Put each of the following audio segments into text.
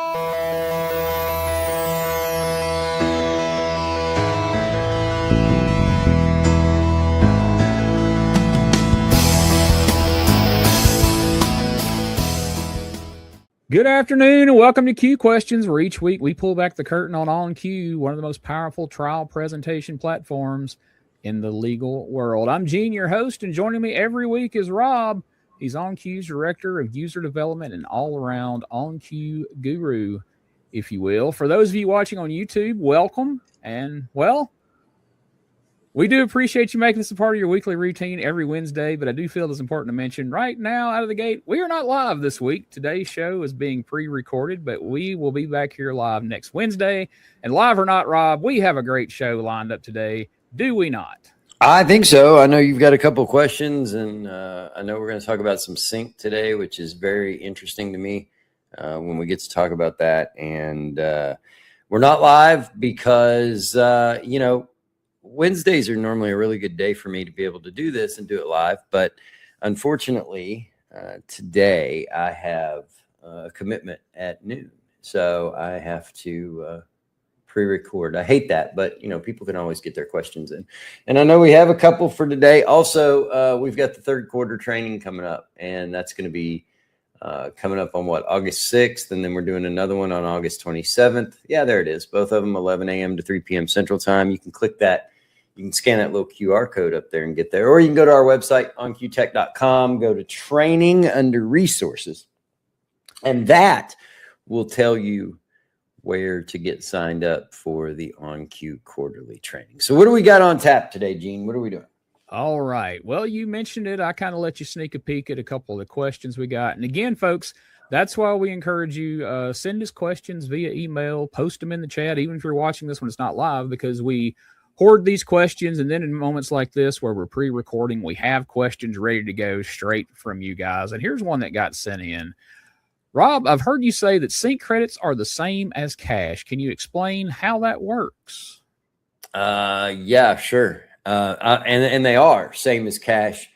Good afternoon and welcome to Q Questions, where each week we pull back the curtain on OnCue, one of the most powerful trial presentation platforms in the legal world. I'm Gene, your host, and joining me every week is Robb. He's OnCue's Director of User Development and all-around OnCue guru, if you will. For those of you watching on YouTube, welcome. And, well, we do appreciate you making this a part of your weekly routine every Wednesday, but I do feel it's important to mention right now out of the gate, we are not live this week. Today's show is being pre-recorded, but we will be back here live next Wednesday. And live or not, Robb, we have a great show lined up today. Do we not? I think so. I know you've got a couple of questions, and I know we're going to talk about some sync today, which is very interesting to me when we get to talk about that. And we're not live because, Wednesdays are normally a really good day for me to be able to do this and do it live. But unfortunately, today I have a commitment at noon. So I have to pre-record. I hate that, but, people can always get their questions in. And I know we have a couple for today. Also, we've got the third quarter training coming up, and that's going to be coming up on August 6th. And then we're doing another one on August 27th. Yeah, there it is. Both of them, 11 a.m. to 3 p.m. Central Time. You can click that. You can scan that little QR code up there and get there. Or you can go to our website, oncuetech.com, go to training under resources. And that will tell you where to get signed up for the OnCue quarterly training. So what do we got on tap today, Gene? What are we doing? All right. Well, you mentioned it. I kind of let you sneak a peek at a couple of the questions we got. And again, folks, that's why we encourage you, send us questions via email, post them in the chat, even if you're watching this when it's not live, because we hoard these questions. And then in moments like this where we're pre-recording, we have questions ready to go straight from you guys. And here's one that got sent in. Robb, I've heard you say that sync credits are the same as cash. Can you explain how that works? Yeah, sure. And they are same as cash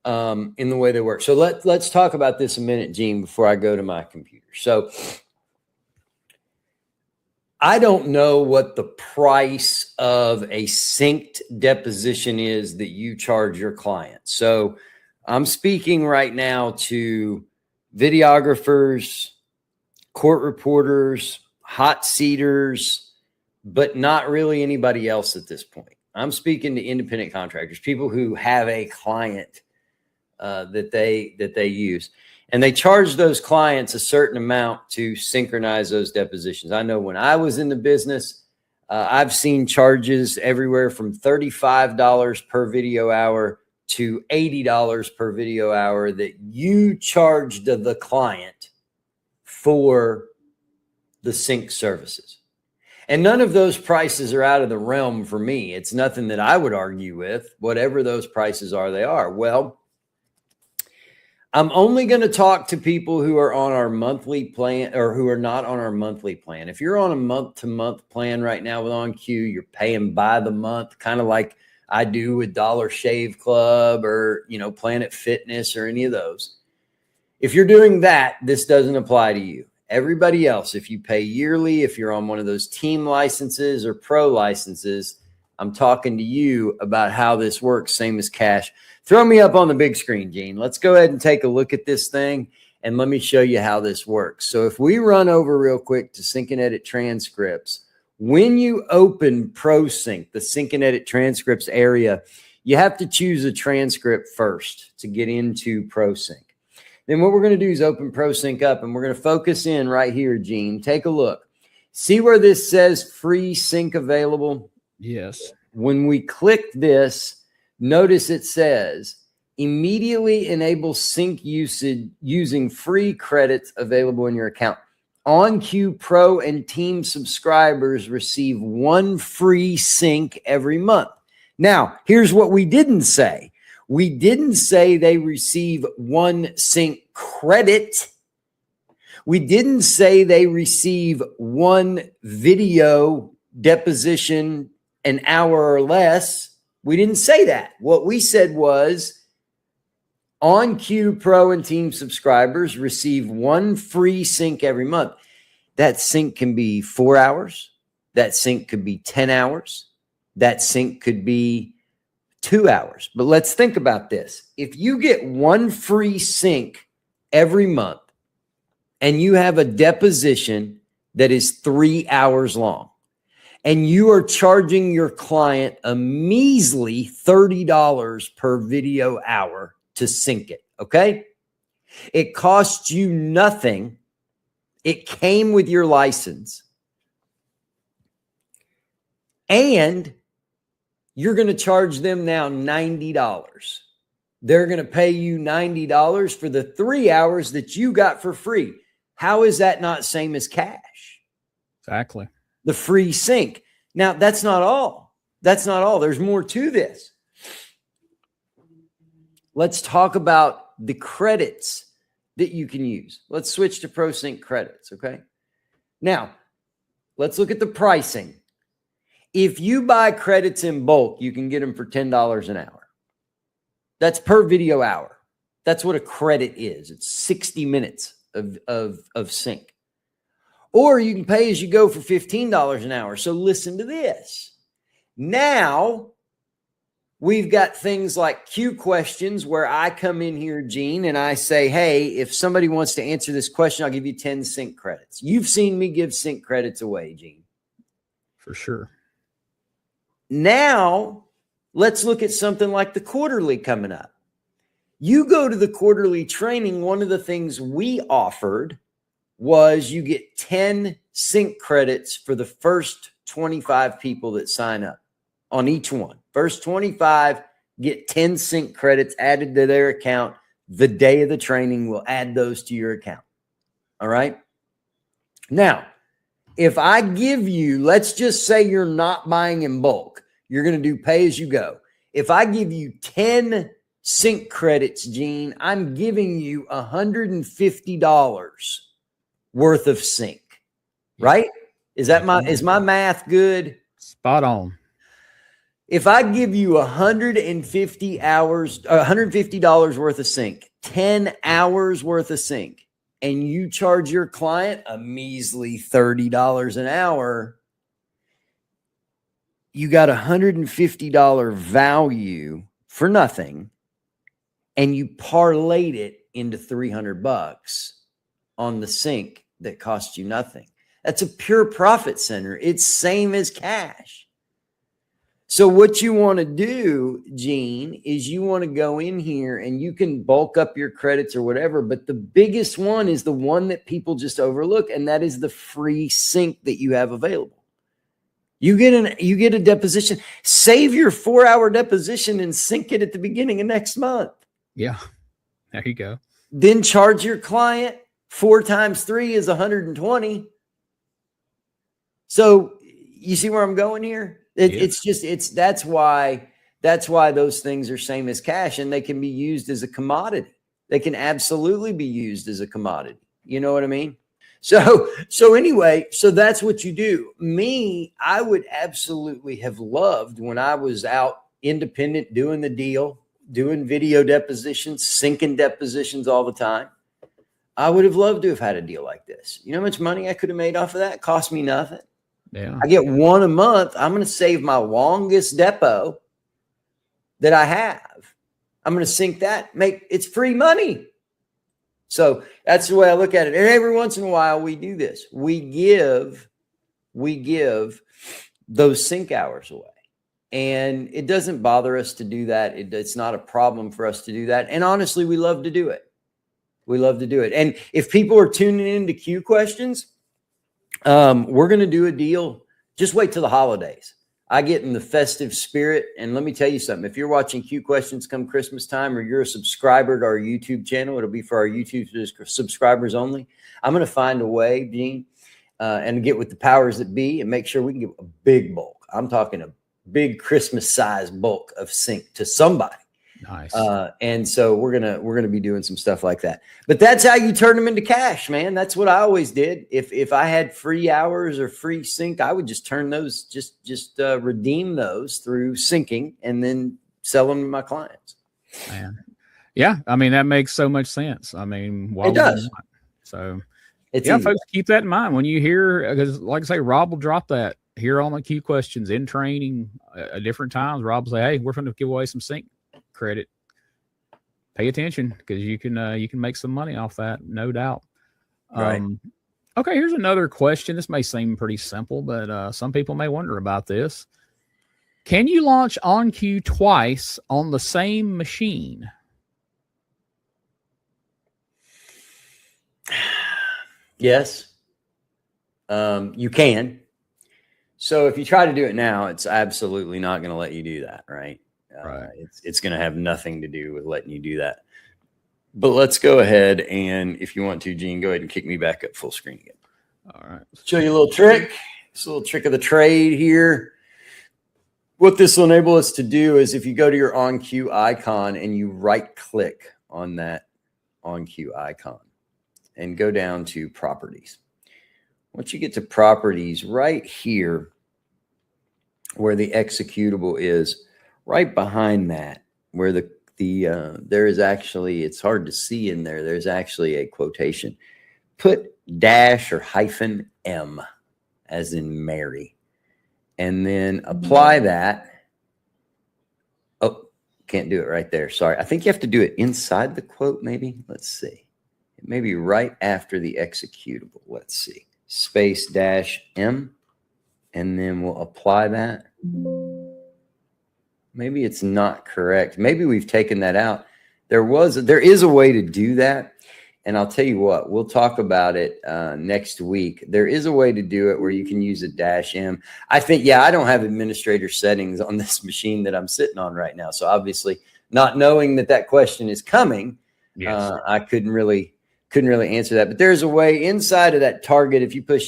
in the way they work. So let's talk about this a minute, Gene, before I go to my computer. So I don't know what the price of a synced deposition is that you charge your client. So I'm speaking right now to videographers, court reporters, hot seaters, but not really anybody else at this point. I'm speaking to independent contractors, people who have a client that they use, and they charge those clients a certain amount to synchronize those depositions. I know when I was in the business, I've seen charges everywhere from $35 per video hour to $80 per video hour that you charged the client for the sync services. And none of those prices are out of the realm for me. It's nothing that I would argue with. Whatever those prices are, they are. Well, I'm only going to talk to people who are on our monthly plan or who are not on our monthly plan. If you're on a month-to-month plan right now with OnCue, you're paying by the month, kind of like I do with Dollar Shave Club or, Planet Fitness or any of those. If you're doing that, this doesn't apply to you. Everybody else, if you pay yearly, if you're on one of those team licenses or pro licenses, I'm talking to you about how this works, same as cash. Throw me up on the big screen, Gene. Let's go ahead and take a look at this thing, and let me show you how this works. So if we run over real quick to Sync and Edit Transcripts, when you open ProSync, the Sync and Edit Transcripts area, you have to choose a transcript first to get into ProSync. Then what we're going to do is open ProSync up, and we're going to focus in right here, Gene. Take a look. See where this says free sync available? Yes. When we click this, notice it says immediately enable sync usage using free credits available in your account. OnCue Pro and Team subscribers receive 1 free sync every month. Now, here's what we didn't say. We didn't say they receive 1 sync credit. We didn't say they receive 1 video deposition an hour or less. We didn't say that. What we said was OnCue Pro and Team subscribers receive 1 free sync every month. That sync can be 4 hours. That sync could be 10 hours. That sync could be 2 hours. But let's think about this. If you get one free sync every month and you have a deposition that is 3 hours long and you are charging your client a measly $30 per video hour to sync it, okay? It costs you nothing. It came with your license. And you're going to charge them now $90. They're going to pay you $90 for the 3 hours that you got for free. How is that not same as cash? Exactly. The free sync. Now, that's not all. That's not all. There's more to this. Let's talk about the credits that you can use. Let's switch to ProSync credits, okay? Now, let's look at the pricing. If you buy credits in bulk, you can get them for $10 an hour. That's per video hour. That's what a credit is. It's 60 minutes of sync. Or you can pay as you go for $15 an hour. So listen to this. Now, we've got things like Q questions where I come in here, Gene, and I say, hey, if somebody wants to answer this question, I'll give you 10 sync credits. You've seen me give sync credits away, Gene. For sure. Now, let's look at something like the quarterly coming up. You go to the quarterly training, one of the things we offered was you get 10 sync credits for the first 25 people that sign up on each one. First 25 get 10 sync credits added to their account. The day of the training, we'll add those to your account. All right. Now, if I give you, let's just say you're not buying in bulk, you're going to do pay as you go. If I give you 10 sync credits, Gene, I'm giving you $150 worth of sync, right? Is my math good? Spot on. If I give you $150 worth of sync, 10 hours worth of sync, and you charge your client a measly $30 an hour, you got $150 value for nothing, and you parlayed it into $300 on the sync that cost you nothing. That's a pure profit center. It's same as cash. So what you want to do, Gene, is you want to go in here and you can bulk up your credits or whatever. But the biggest one is the one that people just overlook. And that is the free sync that you have available. You get a deposition, save your 4-hour deposition and sync it at the beginning of next month. Yeah. There you go. Then charge your client 4 times 3 is 120. So you see where I'm going here? That's why those things are same as cash, and they can be used as a commodity. They can absolutely be used as a commodity. You know what I mean? So anyway, so that's what you do. Me, I would absolutely have loved when I was out independent doing the deal, doing video depositions, syncing depositions all the time. I would have loved to have had a deal like this. You know how much money I could have made off of that? It cost me nothing. Yeah. I get one a month. I'm going to save my longest depot that I have. I'm going to sync that. It's free money. So that's the way I look at it. And every once in a while we do this. We give those sync hours away. And it doesn't bother us to do that. It's not a problem for us to do that. And honestly, we love to do it. We love to do it. And if people are tuning into Q questions, we're going to do a deal. Just wait till the holidays. I get in the festive spirit. And let me tell you something. If you're watching Q questions come Christmas time, or you're a subscriber to our YouTube channel, it'll be for our YouTube subscribers only. I'm going to find a way, Gene, and get with the powers that be and make sure we can give a big bulk. I'm talking a big Christmas size bulk of sync to somebody. Nice. And so we're gonna be doing some stuff like that. But that's how you turn them into cash, man. That's what I always did. If I had free hours or free sync, I would just turn those, just redeem those through syncing and then sell them to my clients. Man. Yeah, I mean that makes so much sense. I mean, why it does. not? So It's Yeah, easy. folks, keep that in mind when you hear, because like I say, Rob will drop that here on the Q questions in training at different times. Rob will say, "Hey, we're going to give away some sync credit. Pay attention because you can make some money off that, no doubt." Right. Okay, here's another question. This may seem pretty simple, but some people may wonder about this. Can you launch OnCue twice on the same machine? Yes, you can. So if you try to do it now, it's absolutely not going to let you do that, right? Right. It's going to have nothing to do with letting you do that. But let's go ahead and, if you want to, Gene, go ahead and kick me back up full screen again. All right. Show you a little trick. It's a little trick of the trade here. What this will enable us to do is, if you go to your OnCue icon and you right-click on that OnCue icon and go down to Properties. Once you get to Properties, right here where the executable is, right behind that, where there is actually, it's hard to see in there, there's actually a quotation. Put dash or -M as in Mary, and then apply that. Oh, can't do it right there. Sorry. I think you have to do it inside the quote, maybe. Let's see. It may be right after the executable. Let's see. Space -M, and then we'll apply that. Maybe it's not correct. Maybe we've taken that out. There is a way to do that. And I'll tell you what, we'll talk about it next week. There is a way to do it where you can use a -M. I think, yeah, I don't have administrator settings on this machine that I'm sitting on right now. So obviously, not knowing that question is coming, Yes. I couldn't really answer that. But there's a way inside of that target. If you put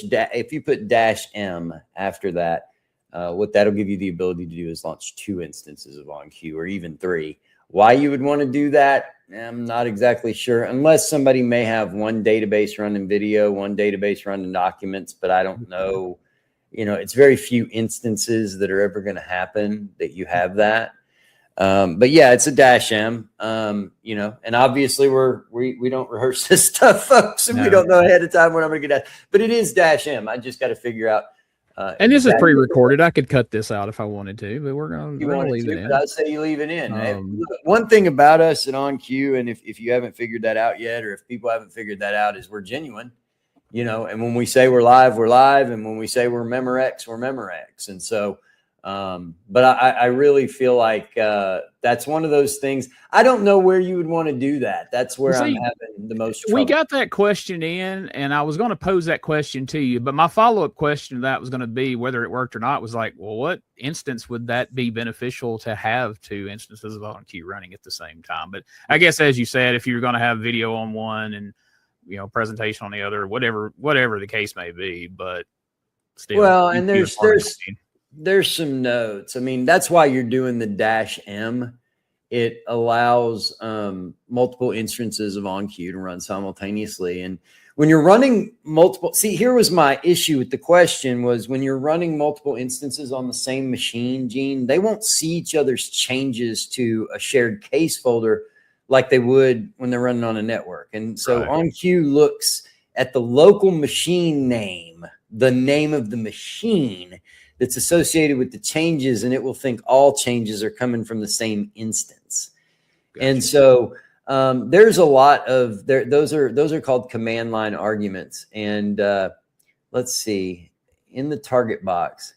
-M after that, what that'll give you the ability to do is launch 2 instances of OnCue, or even 3. Why you would want to do that, I'm not exactly sure, unless somebody may have one database running video, one database running documents, but I don't know. You know, it's very few instances that are ever going to happen that you have that. But yeah, it's a -M, you know, and obviously we don't rehearse this stuff, folks, and we don't know ahead of time when I'm going to get that, but it is -M. I just got to figure out. And this is pre-recorded. I could cut this out if I wanted to, but we're going to leave it in. But I'd say you leave it in. Look, one thing about us at OnCue, and if you haven't figured that out yet, or if people haven't figured that out, is we're genuine, you know, and when we say we're live, and when we say we're Memorex, we're Memorex. And so, but I really feel like that's one of those things. I don't know where you would want to do that. That's where I'm having the most trouble. We got that question in, and I was going to pose that question to you, but my follow-up question to that was going to be whether it worked or not. Was like, well, what instance would that be beneficial to have 2 instances of OnCue running at the same time? But I guess, as you said, if you're going to have video on one and, you know, presentation on the other, whatever the case may be, but still. Well, and there's some notes. I mean, that's why you're doing the -M. It allows multiple instances of OnCue to run simultaneously. And when you're running multiple, see, here was my issue with the question, was when you're running multiple instances on the same machine, Gene, they won't see each other's changes to a shared case folder like they would when they're running on a network. And so OnCue looks at the local machine name, the name of the machine that's associated with the changes, and it will think all changes are coming from the same instance. Gotcha. And so there's a lot of those are called command line arguments. And let's see, in the target box.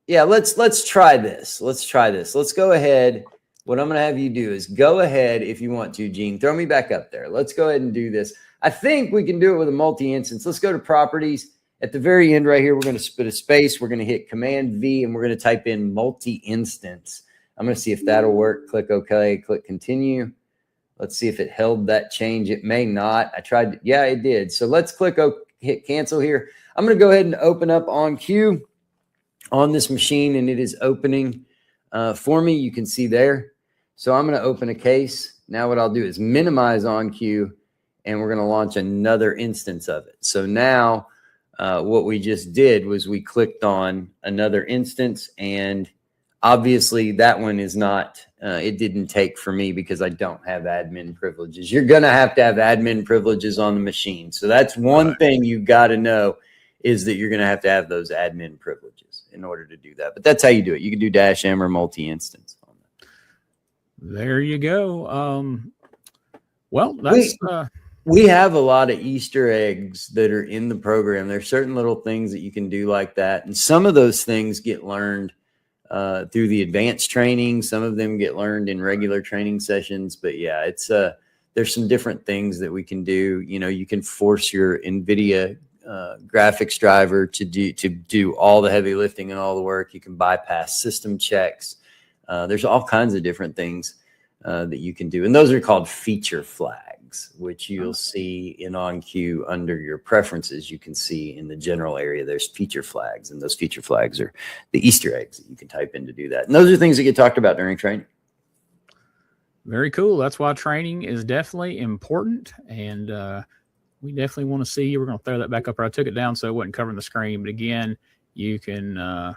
Yeah, let's try this. Let's go ahead. What I'm going to have you do is go ahead, if you want to, Gene, throw me back up there. Let's go ahead and do this. I think we can do it with a multi-instance. Let's go to properties. At the very end right here, we're going to put a space. We're going to hit Command V, and we're going to type in multi-instance. I'm going to see if that'll work. Click OK. Click Continue. Let's see if it held that change. It may not. I tried. Yeah, it did. So let's hit Cancel here. I'm going to go ahead and open up OnCue on this machine, and it is opening for me. You can see there. So I'm going to open a case. Now what I'll do is minimize OnCue, and we're going to launch another instance of it. So now what we just did was we clicked on another instance, and Obviously, that one is not, it didn't take for me because I don't have admin privileges. You're going to have admin privileges on the machine. So that's one thing you got to know, is that you're going to have those admin privileges in order to do that. But that's how you do it. You can do dash M or multi-instance on that. There you go. Well, that's... We have a lot of Easter eggs that are in the program. There's certain little things that you can do like that. And some of those things get learned through the advanced training. Some of them get learned in regular training sessions. But yeah, it's there's some different things that we can do. You know, you can force your NVIDIA graphics driver to do all the heavy lifting and all the work. You can bypass system checks. There's all kinds of different things that you can do. And those are called feature flags, which you'll see in OnCue under your preferences. You can see in the general area, there's feature flags, and those feature flags are the Easter eggs that you can type in to do that. And those are things that get talked about during training. Very cool. That's why training is definitely important. And we definitely want to see you. We're going to throw that back up. I took it down so it wasn't covering the screen. But again, you can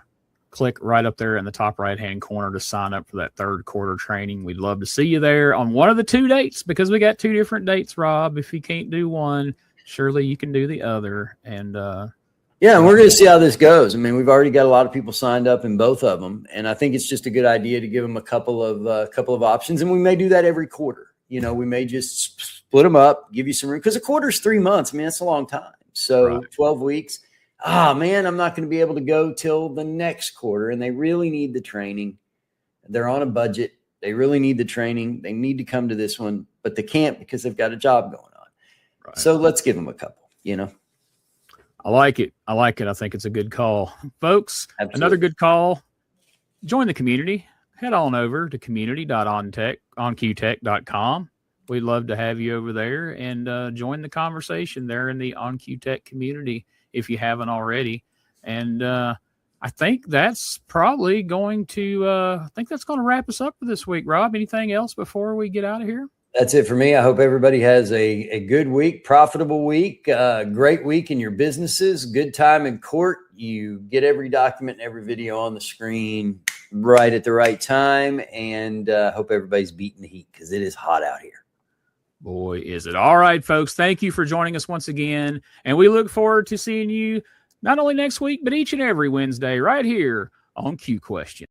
click right up there in the top right-hand corner to sign up for that third quarter training. We'd love to see you there on one of the 2 dates, because we got 2 different dates, Rob. If you can't do one, surely you can do the other. And yeah, and we're going to see how this goes. I mean, we've already got a lot of people signed up in both of them, and I think it's just a good idea to give them a couple of options. And we may do that every quarter. You know, we may just split them up, give you some room, because a quarter is 3 months. I mean, that's a long time. So 12 weeks. Man, I'm not going to be able to go till the next quarter. And they really need the training. They're on a budget. They really need the training. They need to come to this one, but they can't because they've got a job going on. Right. So let's give them a couple, you know. I like it. I think it's a good call. Folks, Absolutely. Another good call. Join the community. Head on over to community.oncuetech.com. We'd love to have you over there and join the conversation there in the OnCue Tech community if you haven't already. And I think that's probably going to wrap us up for this week. Rob, anything else before we get out of here? That's it for me. I hope everybody has a good week, profitable week, great week in your businesses, good time in court. You get every document and every video on the screen right at the right time. And hope everybody's beating the heat, because it is hot out here. Boy, is it. All right, folks. Thank you for joining us once again. And we look forward to seeing you not only next week, but each and every Wednesday right here on Q Question.